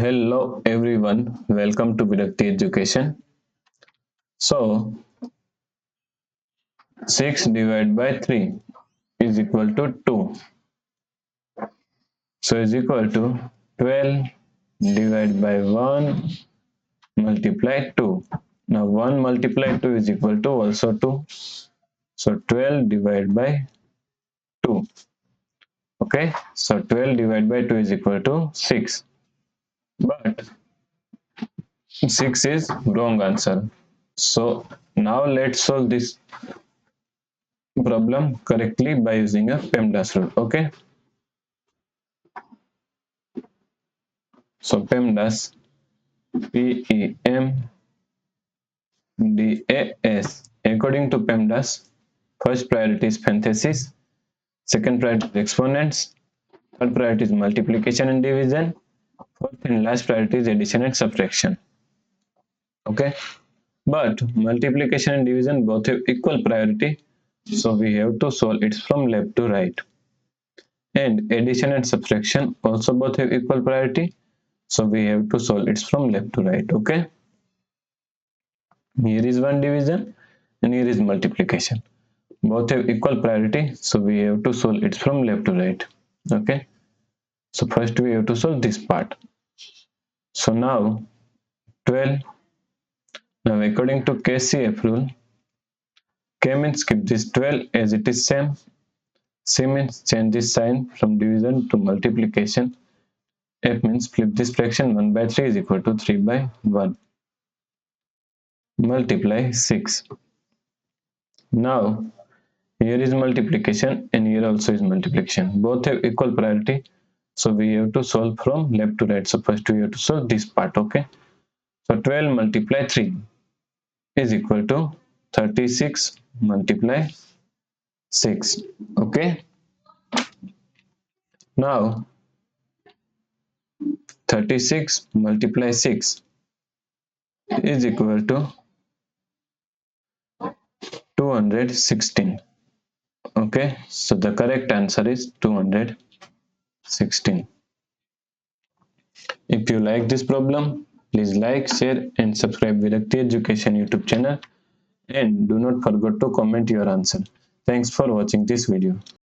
Hello everyone, welcome to Virakti Education. So 6 divided by 3 is equal to 2. So is equal to 12 divided by 1 multiply 2. Now 1 multiply 2 is equal to also 2. So 12 divided by 2. Okay, so 12 divided by 2 is equal to 6. But 6 is wrong answer. So now let's solve this problem correctly by using a PEMDAS rule. Okay, so PEMDAS, PEMDAS. According to PEMDAS, first priority is parenthesis, second priority is exponents, third priority is multiplication and division, fourth and last priority is addition and subtraction. Okay, but multiplication and division both have equal priority, so we have to solve it from left to right. And addition and subtraction also both have equal priority, so we have to solve it from left to right. Okay, here is one division and here is multiplication, both have equal priority, so we have to solve it from left to right. Okay, so first we have to solve this part. So now 12, now according to KCF rule, K means keep this 12 as it is same, C means change this sign from division to multiplication, F means flip this fraction 1 by 3 is equal to 3 by 1. Multiply 6. Now here is multiplication and here also is multiplication. Both have equal priority, so we have to solve from left to right. So first we have to solve this part. Okay, so 12 multiply 3 is equal to 36 multiply 6. Okay, now 36 multiply 6 is equal to 216. Okay, so the correct answer is 216. If you like this problem, please like, share and subscribe Virakti Education YouTube channel, and do not forget to comment your answer. Thanks for watching this video.